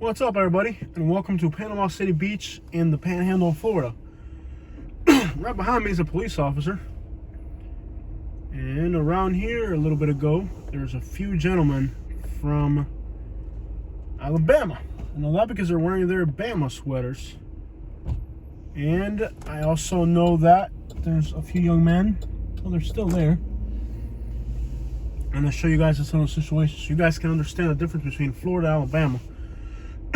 What's up, everybody, and welcome to Panama City Beach in the Panhandle of Florida. Right behind me is a police officer, and around here a little bit ago there's a few gentlemen from Alabama. I know that because they're wearing their Bama sweaters, and I also know that there's a few young men. Well, they're still there, and I'll show you guys this little situation so you guys can understand the difference between Florida and Alabama.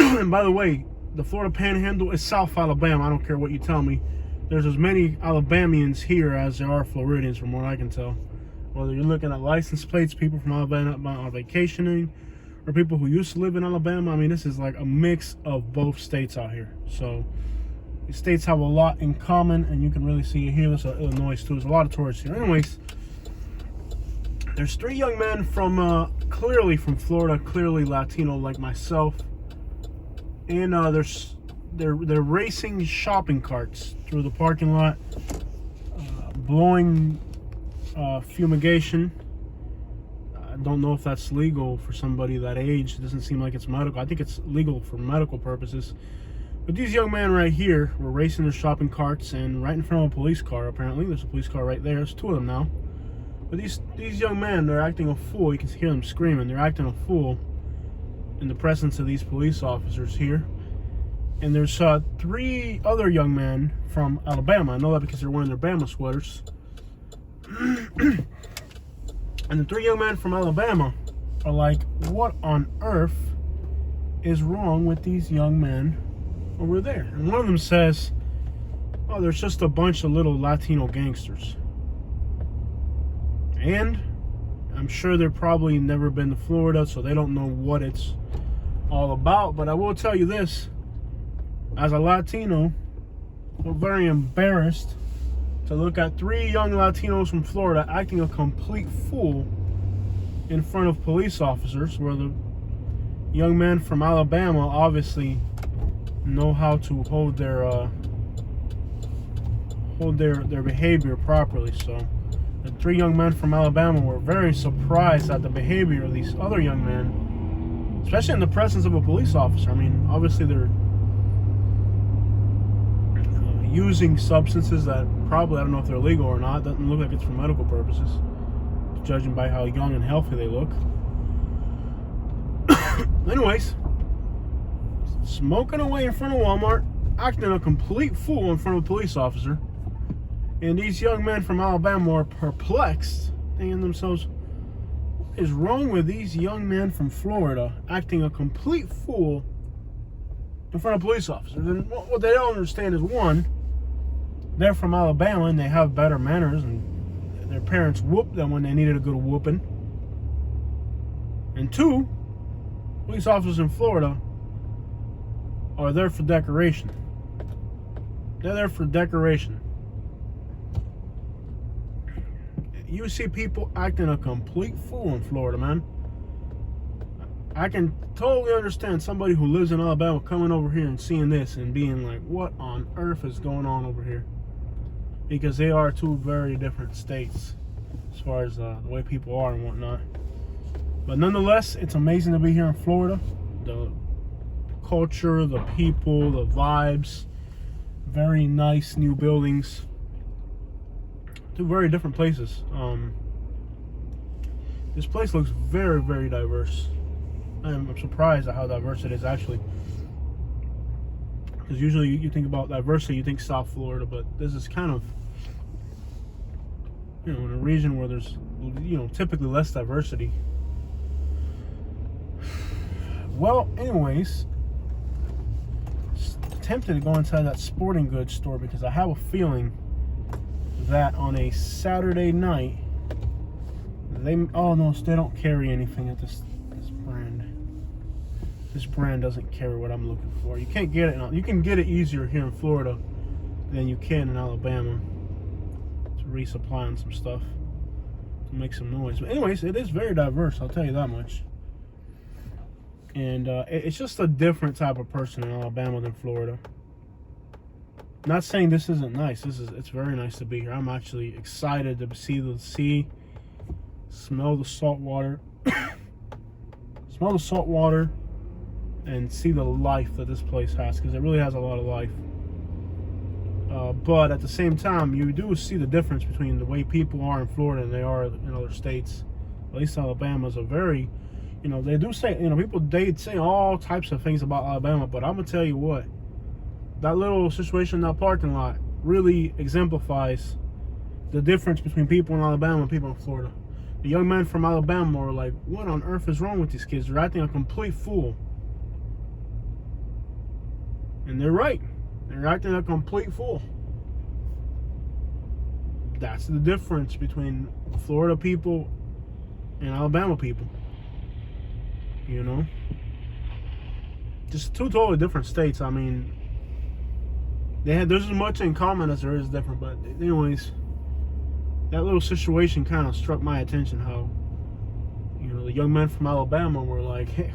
And by the way, the Florida Panhandle is South Alabama. I don't care what you tell me. There's as many Alabamians here as there are Floridians, from what I can tell. Whether you're looking at license plates, people from Alabama on vacationing, or people who used to live in Alabama. I mean, this is like a mix of both states out here. So the states have a lot in common, and you can really see it here. There's Illinois too. There's a lot of tourists here. Anyways, there's three young men from clearly from Florida, clearly Latino like myself. And they're racing shopping carts through the parking lot, blowing fumigation. I don't know if that's legal for somebody that age. It doesn't seem like it's medical. I think it's legal for medical purposes. But these young men right here were racing their shopping carts, and right in front of a police car. Apparently, there's a police car right there. There's two of them now. But these young men, they're acting a fool. You can hear them screaming. They're acting a fool in the presence of these police officers here. And there's three other young men from Alabama. I know that because they're wearing their Bama sweaters. And the three young men from Alabama are like, what on earth is wrong with these young men over there? And one of them says, oh, there's just a bunch of little Latino gangsters. And I'm sure they've probably never been to Florida, so they don't know what it's all about. But I will tell you this, as a Latino, I'm very embarrassed to look at three young Latinos from Florida acting a complete fool in front of police officers, where the young men from Alabama obviously know how to hold their behavior properly. So the three young men from Alabama were very surprised at the behavior of these other young men, especially in the presence of a police officer. I mean, obviously they're using substances that probably, I don't know if they're legal or not. Doesn't look like it's for medical purposes, judging by how young and healthy they look. Anyways, smoking away in front of Walmart, acting a complete fool in front of a police officer. And these young men from Alabama are perplexed, thinking to themselves, what is wrong with these young men from Florida acting a complete fool in front of police officers? And what they don't understand is, one, they're from Alabama and they have better manners, and their parents whooped them when they needed a good whooping. And two, police officers in Florida are there for decoration. They're there for decoration. You see people acting a complete fool in Florida, man. I can totally understand somebody who lives in Alabama coming over here and seeing this and being like, what on earth is going on over here? Because they are two very different states as far as the way people are and whatnot. But nonetheless, it's amazing to be here in Florida. The culture, the people, the vibes, very nice new buildings. Two very different places. This place looks very, very diverse. I'm surprised at how diverse it is, actually. Because usually you think about diversity, you think South Florida, but this is kind of, in a region where there's, typically less diversity. Well, anyways, tempted to go inside that sporting goods store because I have a feeling that on a Saturday night, they don't carry anything at this brand. This brand doesn't carry what I'm looking for. You can't get it. You can get it easier here in Florida than you can in Alabama to resupply on some stuff to make some noise. But anyways, it is very diverse, I'll tell you that much. And it's just a different type of person in Alabama than Florida. Not saying this isn't nice. It's very nice to be here. I'm actually excited to see the sea, smell the salt water, and see the life that this place has, because it really has a lot of life. But at the same time, you do see the difference between the way people are in Florida and they are in other states. At least Alabama's a very, they do say, people, they say all types of things about Alabama, but I'm going to tell you what, that little situation in that parking lot really exemplifies the difference between people in Alabama and people in Florida. The young men from Alabama are like, what on earth is wrong with these kids? They're acting a complete fool. And they're right. They're acting a complete fool. That's the difference between Florida people and Alabama people. Just two totally different states. I mean, there's as much in common as there is different. But anyways, that little situation kind of struck my attention. How, the young men from Alabama were like, hey,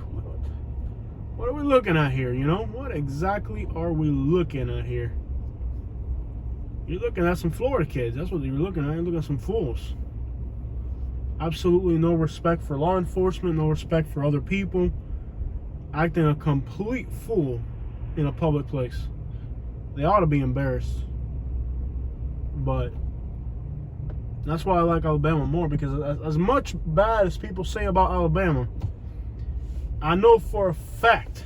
what are we looking at here? What exactly are we looking at here? You're looking at some Florida kids. That's what you're looking at. You're looking at some fools. Absolutely no respect for law enforcement, no respect for other people. Acting a complete fool in a public place. They ought to be embarrassed. But that's why I like Alabama more, because as much bad as people say about Alabama, I know for a fact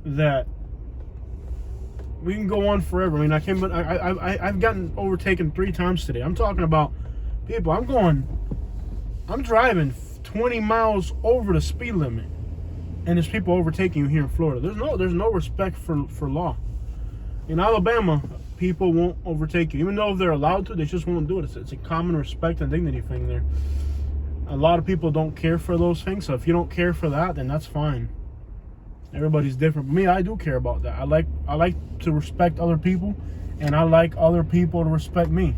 that we can go on forever. I mean, I've gotten overtaken 3 times today. I'm talking about people. I'm driving 20 miles over the speed limit, and there's people overtaking you here in Florida. There's no respect for law. In Alabama, people won't overtake you, even though if they're allowed to. They just won't do it. It's a common respect and dignity thing there. A lot of people don't care for those things, so if you don't care for that, then that's fine. Everybody's different. But me, I do care about that. I like to respect other people, and I like other people to respect me.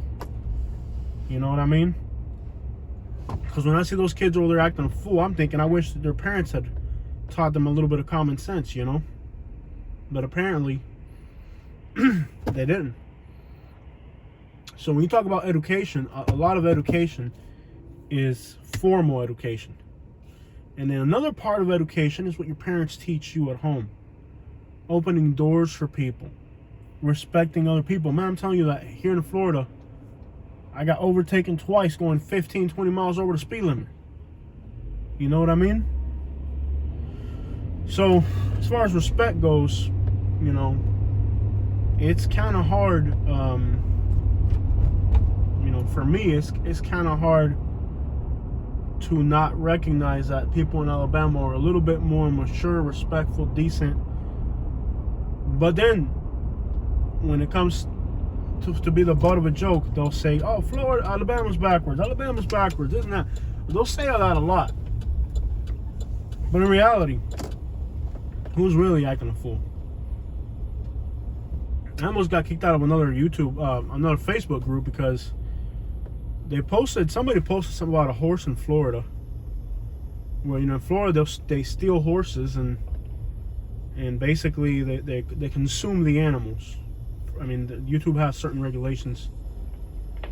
You know what I mean? Because when I see those kids over there acting a fool, I'm thinking I wish that their parents had taught them a little bit of common sense, But apparently, they didn't. So when you talk about education, a lot of education is formal education. And then another part of education is what your parents teach you at home. Opening doors for people. Respecting other people. Man, I'm telling you that here in Florida, I got overtaken twice going 15, 20 miles over the speed limit. You know what I mean? So, as far as respect goes, it's kind of hard, for me, it's kind of hard to not recognize that people in Alabama are a little bit more mature, respectful, decent. But then, when it comes to be the butt of a joke, they'll say, oh, Alabama's backwards, isn't that? They'll say that a lot. But in reality, who's really acting a fool? I almost got kicked out of another Facebook group because somebody posted something about a horse in Florida. Where, in Florida, they steal horses and basically they consume the animals. I mean, YouTube has certain regulations.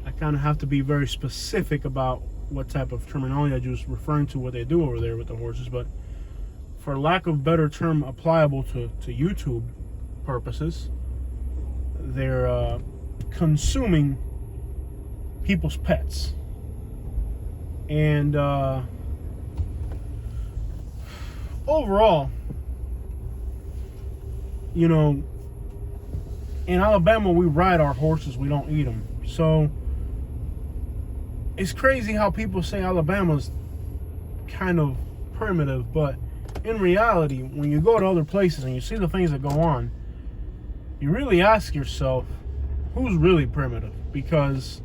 I kind of have to be very specific about what type of terminology I use referring to what they do over there with the horses. But for lack of better term applicable to YouTube purposes, they're consuming people's pets. And overall, in Alabama, we ride our horses, we don't eat them. So it's crazy how people say Alabama's kind of primitive, but in reality, when you go to other places and you see the things that go on, you really ask yourself, who's really primitive? Because,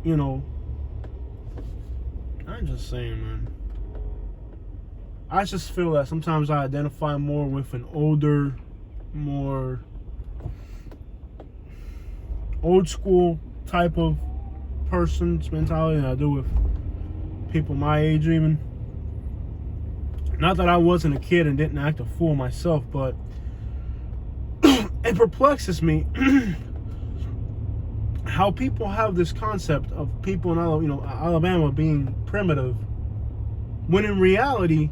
I'm just saying, man. I just feel that sometimes I identify more with an older, more old school type of person's mentality than I do with people my age even. Not that I wasn't a kid and didn't act a fool myself, but it perplexes me how people have this concept of people in Alabama being primitive, when in reality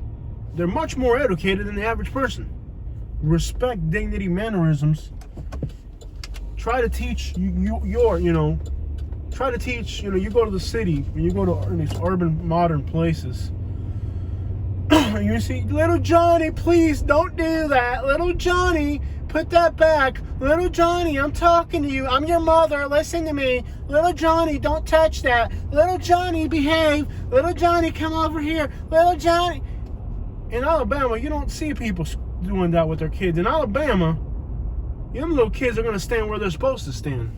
they're much more educated than the average person. Respect, dignity, mannerisms. Try to teach try to teach, you go to the city, when you go to these urban, modern places, you see, little Johnny, please don't do that. Little Johnny, put that back. Little Johnny, I'm talking to you. I'm your mother. Listen to me. Little Johnny, don't touch that. Little Johnny, behave. Little Johnny, come over here. Little Johnny. In Alabama, you don't see people doing that with their kids. In Alabama, them little kids are going to stand where they're supposed to stand.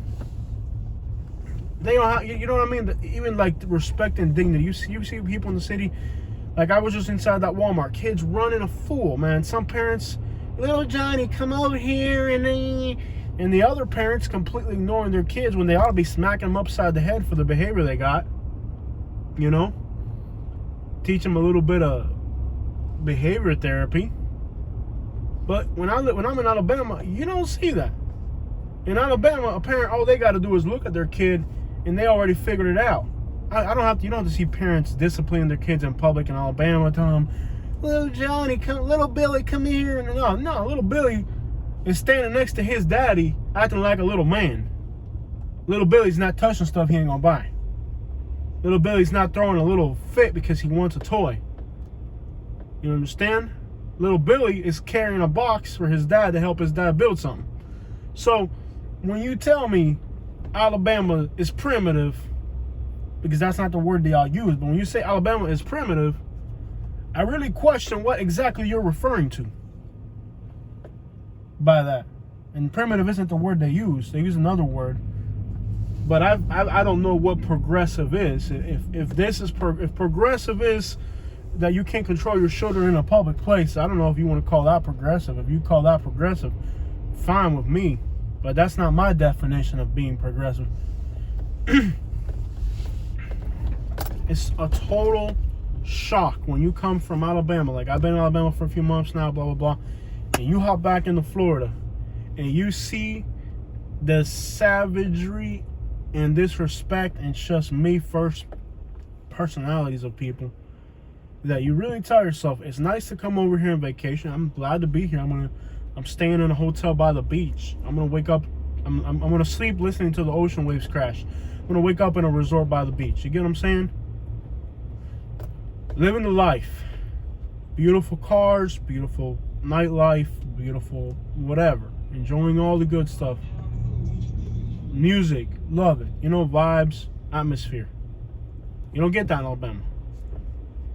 They don't have, you know what I mean? Even like respect and dignity. You see people in the city. Like, I was just inside that Walmart. Kids running a fool, man. Some parents, little Johnny, come over here. And the other parents completely ignoring their kids when they ought to be smacking them upside the head for the behavior they got. Teach them a little bit of behavior therapy. But when I'm in Alabama, you don't see that. In Alabama, a parent, all they got to do is look at their kid, and they already figured it out. You don't have to see parents disciplining their kids in public in Alabama, telling them, little Johnny, little Billy, come here. And no, little Billy is standing next to his daddy, acting like a little man. Little Billy's not touching stuff he ain't gonna buy. Little Billy's not throwing a little fit because he wants a toy. You understand? Little Billy is carrying a box for his dad to help his dad build something. So when you tell me Alabama is primitive, because that's not the word they all use, but when you say Alabama is primitive, I really question what exactly you're referring to by that. And primitive isn't the word they use. They use another word. But I don't know what progressive is. If progressive is that you can't control your children in a public place, I don't know if you want to call that progressive. If you call that progressive, fine with me. But that's not my definition of being progressive. It's a total shock when you come from Alabama. Like, I've been in Alabama for a few months now, blah, blah, blah. And you hop back into Florida and you see the savagery and disrespect and just me first personalities of people that you really tell yourself, it's nice to come over here on vacation. I'm glad to be here. I'm staying in a hotel by the beach. I'm gonna wake up, I'm gonna sleep listening to the ocean waves crash. I'm gonna wake up in a resort by the beach. You get what I'm saying? Living the life. Beautiful cars, beautiful nightlife, beautiful whatever. Enjoying all the good stuff. Music, love it. Vibes, atmosphere. You don't get that in Alabama.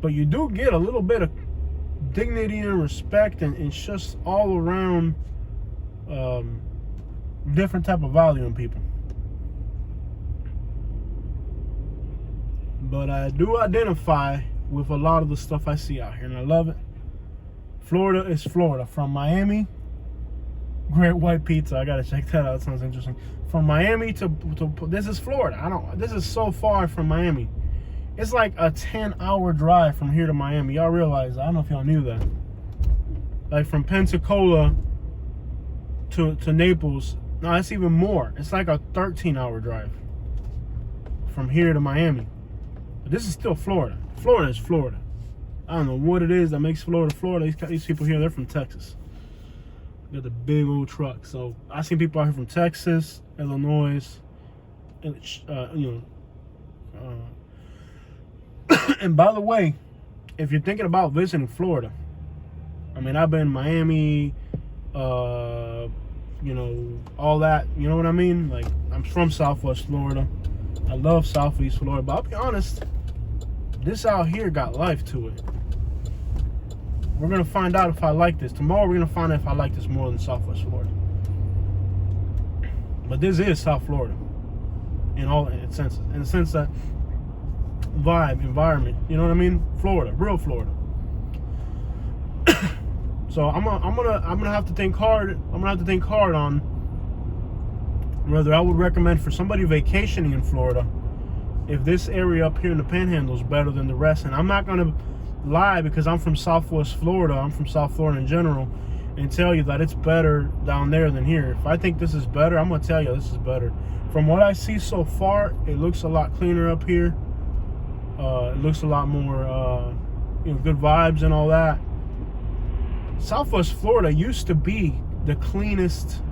But you do get a little bit of dignity and respect, and it's just all around different type of value in people. But I do identify with a lot of the stuff I see out here, and I love it. Florida is Florida. From Miami, Great White Pizza. I gotta check that out. It sounds interesting. From Miami to this is Florida. This is so far from Miami. It's like a 10-hour drive from here to Miami. Y'all realize that? I don't know if y'all knew that. Like from Pensacola to Naples. No, it's even more. It's like a 13-hour drive from here to Miami. But this is still Florida. Florida is Florida. I don't know what it is that makes Florida Florida. These people here, they're from Texas. They got the big old truck. So I seen people out here from Texas, Illinois, and and by the way, if you're thinking about visiting Florida, I've been in Miami, all that, you know what I mean? Like, I'm from Southwest Florida. I love Southeast Florida, but I'll be honest, this out here got life to it. We're going to find out if I like this. Tomorrow we're going to find out if I like this more than Southwest Florida. But this is South Florida in the sense that vibe, environment, you know what I mean? Florida, real Florida. So I'm gonna have to think hard. I'm gonna have to think hard on whether I would recommend for somebody vacationing in Florida if this area up here in the Panhandle is better than the rest. And I'm not gonna lie, because I'm from Southwest Florida. I'm from South Florida in general, and tell you that it's better down there than here. If I think this is better, I'm gonna tell you this is better. From what I see so far, it looks a lot cleaner up here. It looks a lot more, good vibes and all that. Southwest Florida used to be the cleanest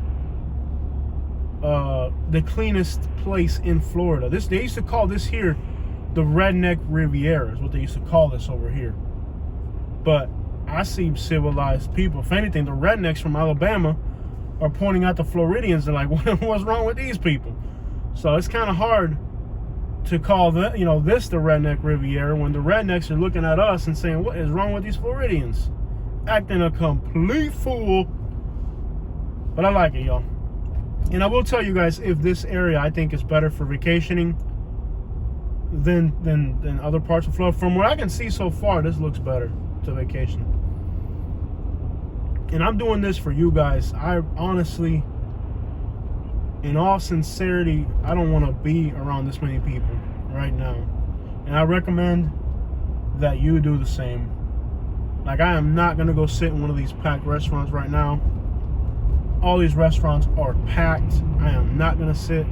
place in Florida. They used to call this here the red-nek riviera is what they used to call this over here. But I see civilized people. If anything, the rednecks from Alabama are pointing out the Floridians and like, what's wrong with these people? So it's kind of hard to call this the red-nek riviera when the rednecks are looking at us and saying, what is wrong with these Floridians? Acting a complete fool. But I like it, y'all. And I will tell you guys, if this area I think is better for vacationing than other parts of Florida. From what I can see so far, this looks better to vacation. And I'm doing this for you guys. I honestly, in all sincerity, I don't want to be around this many people right now. And I recommend that you do the same. Like, I am not going to go sit in one of these packed restaurants right now. All these restaurants are packed. I am not going to sit.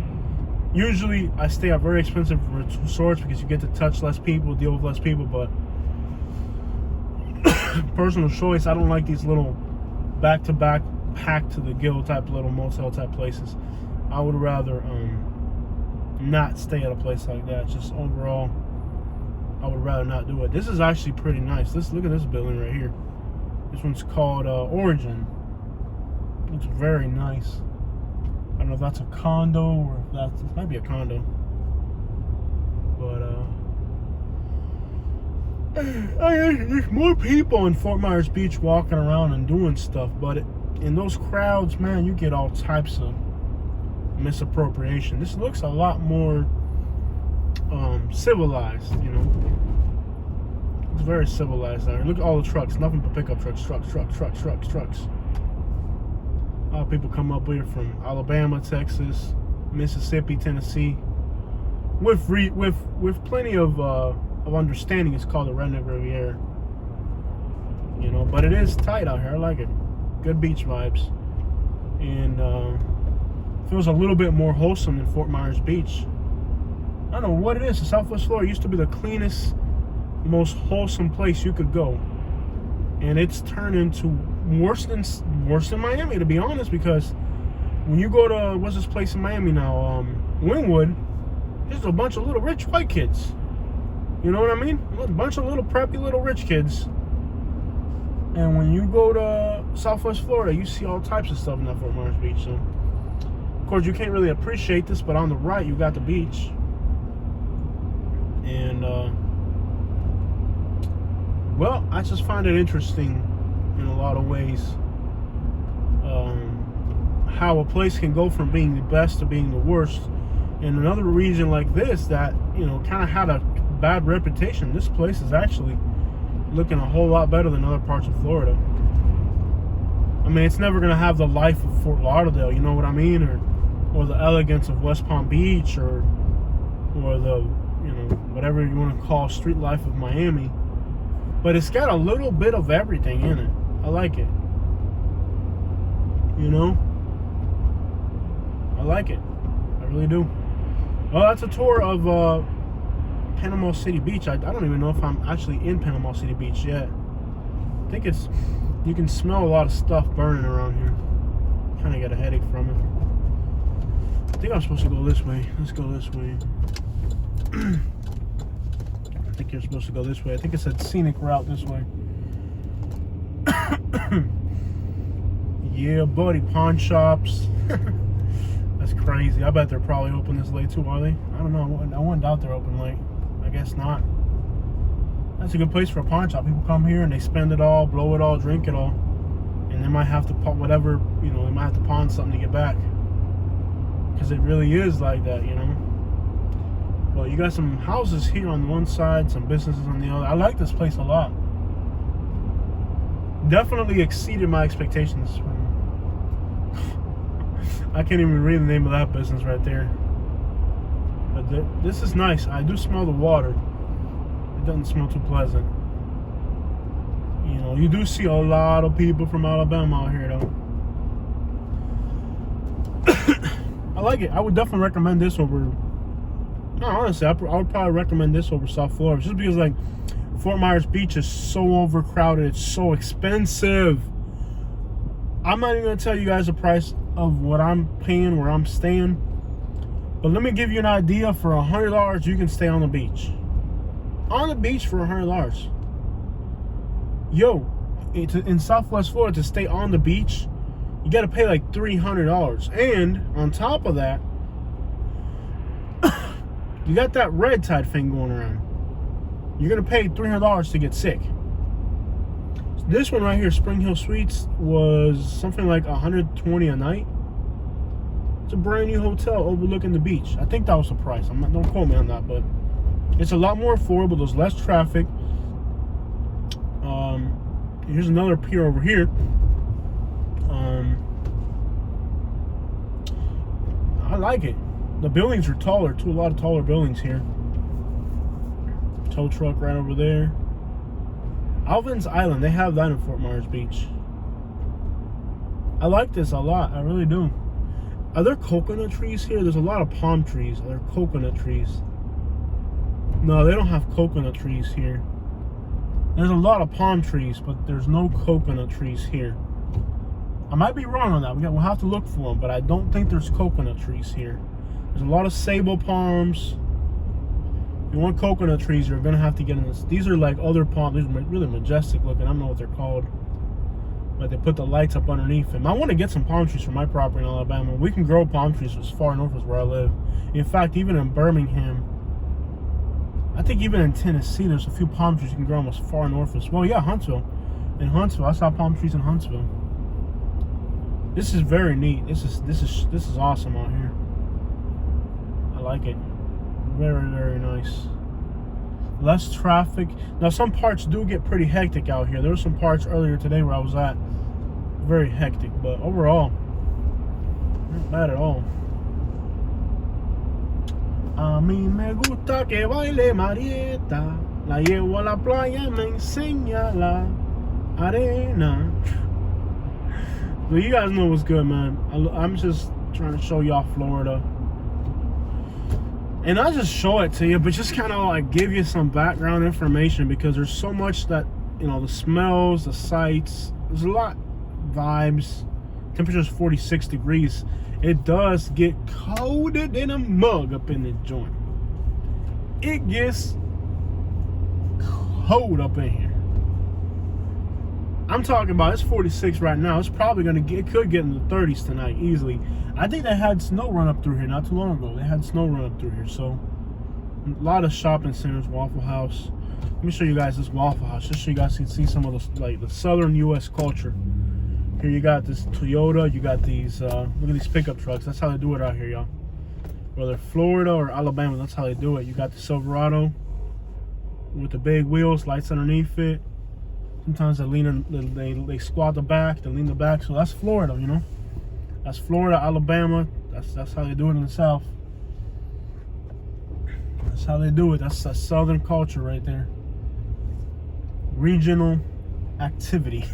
Usually, I stay at very expensive resorts because you get to touch less people, deal with less people. But personal choice, I don't like these little back-to-back, packed to the gill type little motel type places. I would rather not stay at a place like that. Just overall, I would rather not do it. This is actually pretty nice. Look at this building right here. This one's called Origin. Looks very nice. I don't know if that's a condo or if it might be a condo. But there's more people in Fort Myers Beach walking around and doing stuff, but in those crowds, man, you get all types of misappropriation. This looks a lot more civilized, you know. It's very civilized out here. Look at all the trucks, nothing but pickup trucks, trucks. A lot of people come up here from Alabama, Texas, Mississippi, Tennessee, with plenty of understanding. It's called the red-nek riviera, you know. But it is tight out here. I like it. Good beach vibes, and feels a little bit more wholesome than Fort Myers Beach. I don't know what it is. Southwest Florida used to be the cleanest, most wholesome place you could go, and it's turned into worse than Miami, to be honest. Because when you go to what's this place in Miami now, Wynwood, there's a bunch of little rich white kids. You know what I mean? A bunch of little preppy little rich kids. And when you go to Southwest Florida, you see all types of stuff in that Fort Myers Beach. So, of course, you can't really appreciate this, but on the right, you got the beach. And, well, I just find it interesting in a lot of ways how a place can go from being the best to being the worst. In another region like this that, you know, kind of had a bad reputation, this place is actually looking a whole lot better than other parts of Florida. I mean, it's never going to have the life of Fort Lauderdale, you know what I mean? Or the elegance of West Palm Beach, or the, you know, whatever you want to call street life of Miami. But it's got a little bit of everything in it. I like it. You know? I like it. I really do. Well, that's a tour of Panama City Beach. I don't even know if I'm actually in Panama City Beach yet. I think you can smell a lot of stuff burning around here. Kind of get a headache from it. I think I'm supposed to go this way. Let's go this way. I think you're supposed to go this way. I think it said scenic route this way. Yeah, buddy. Pawn shops. That's crazy. I bet they're probably open this late too, are they? I don't know. I wouldn't doubt they're open late. I guess not. That's a good place for a pawn shop. People come here and they spend it all, blow it all, drink it all. And they might have to pawn whatever, you know, they might have to pawn something to get back. Because it really is like that, you know. Well, you got some houses here on one side, some businesses on the other. I like this place a lot. Definitely exceeded my expectations. I can't even read the name of that business right there. But this is nice. I do smell the water. It doesn't smell too pleasant. You know, you do see a lot of people from Alabama out here, though. I like it. I would definitely recommend this over... No, honestly, I would probably recommend this over South Florida. Just because, like, Fort Myers Beach is so overcrowded. It's so expensive. I'm not even gonna tell you guys the price of what I'm paying, where I'm staying. But let me give you an idea. For $100, you can stay on the beach. On the beach for $100. Yo, in Southwest Florida, to stay on the beach, you gotta pay like $300. And on top of that, you got that red tide thing going around. You're gonna pay $300 to get sick. So this one right here, Spring Hill Suites, was something like $120 a night. It's a brand new hotel overlooking the beach. I think that was the price. Don't quote me on that, but it's a lot more affordable. There's less traffic. Here's another pier over here. I like it. The buildings are taller too. A lot of taller buildings here. Tow truck right over there. Alvin's Island, they have that in Fort Myers Beach. I like this a lot. I really do. Are there coconut trees here? There's a lot of palm trees. Are there coconut trees? No, they don't have coconut trees here. There's a lot of palm trees, but there's no coconut trees here. I might be wrong on that. We'll have to look for them, but I don't think there's coconut trees here. There's a lot of sable palms. If you want coconut trees, you're gonna have to get in this. These are like other palms. These are really majestic looking. I don't know what they're called, but they put the lights up underneath them. I want to get some palm trees for my property in Alabama. We can grow palm trees as far north as where I live. In fact, even in Birmingham, I think even in Tennessee, there's a few palm trees you can grow them as far north as well. Yeah, Huntsville. In Huntsville, I saw palm trees in Huntsville. This is very neat. This is awesome out here. I like it. Very, very nice. Less traffic. Now, some parts do get pretty hectic out here. There were some parts earlier today where I was at. Very hectic, but overall, not bad at all. A mí me gusta que baile Marieta. La llevo a la playa, me enseña la arena. So you guys know what's good, man. I'm just trying to show y'all Florida. And I just show it to you, but just kind of like give you some background information, because there's so much that, you know, the smells, the sights, there's a lot, vibes. Temperature's 46 degrees. It does get colder than a mug up in the joint. It gets cold up in here. I'm talking about, it's 46 right now. It's probably gonna get, it could get in the 30s tonight easily. I think they had snow run up through here not too long ago. They had snow run up through here. So a lot of shopping centers, Waffle House. Let me show you guys this Waffle House, just so you guys can see some of the, like, the southern U.S. culture. Here you got this Toyota. You got these, look at these pickup trucks. That's how they do it out here, y'all. Whether Florida or Alabama, that's how they do it. You got the Silverado with the big wheels, lights underneath it. Sometimes they squat the back, they lean the back. So that's Florida, you know. That's Florida, Alabama. That's how they do it in the South. That's how they do it. That's a Southern culture right there. Regional activity.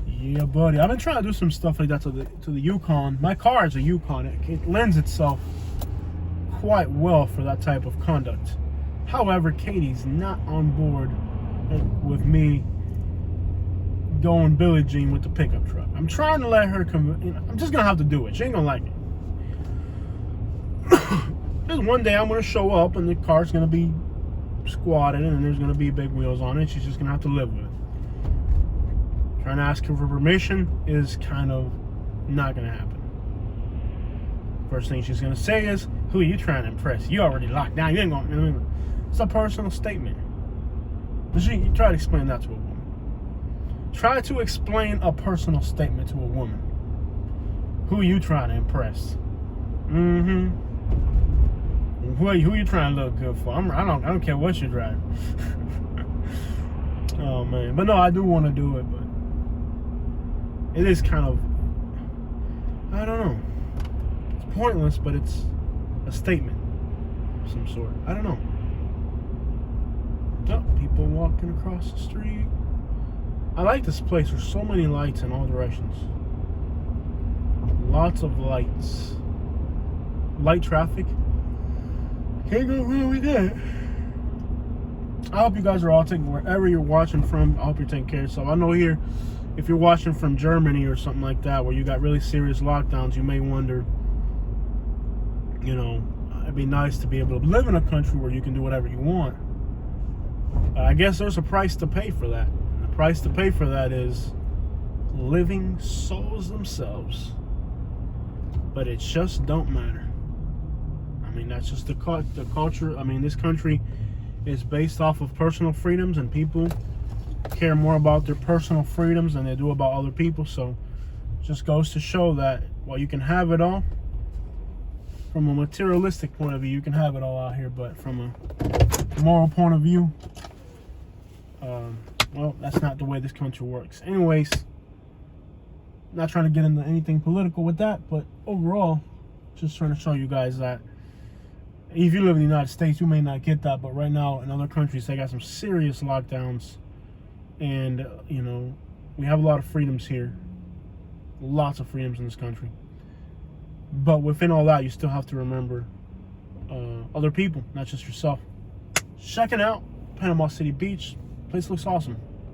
Yeah, buddy. I've been trying to do some stuff like that to the Yukon. My car is a Yukon. It lends itself quite well for that type of conduct. However, Katie's not on board with me going Billie Jean with the pickup truck. I'm trying to let her I'm just gonna have to do it. She ain't gonna like it. Just one day I'm gonna show up and the car's gonna be squatted and there's gonna be big wheels on it. She's just gonna have to live with it. Trying to ask her for permission is kind of not gonna happen. First thing she's gonna say is, "Who are you trying to impress? You already locked down. You ain't gonna." It's a personal statement. You try to explain that to a woman. Try to explain a personal statement to a woman. Who are you trying to impress? Mm-hmm. Who are you trying to look good for? I don't care what you drive. Oh man, but no, I do want to do it, but it is kind of, I don't know. It's pointless, but it's a statement of some sort. I don't know. Oh, people walking across the street. I like this place. There's so many lights in all directions. Lots of lights. Light traffic. Can't go wrong with that. I hope you guys are all taking, wherever you're watching from, I hope you're taking care of yourself. I know here if you're watching from Germany or something like that, where you got really serious lockdowns, you may wonder, you know, it'd be nice to be able to live in a country where you can do whatever you want. I guess there's a price to pay for that. And the price to pay for that is living souls themselves. But it just don't matter. I mean, that's just the culture. I mean, this country is based off of personal freedoms, and people care more about their personal freedoms than they do about other people. So it just goes to show that while you can have it all, from a materialistic point of view, you can have it all out here, but from a moral point of view, well, that's not the way this country works. Anyways, not trying to get into anything political with that, but overall, just trying to show you guys that if you live in the United States, you may not get that, but right now in other countries, they got some serious lockdowns, and you know, we have a lot of freedoms here, lots of freedoms in this country. But within all that, you still have to remember other people, not just yourself. Check it out, Panama City Beach. Place looks awesome.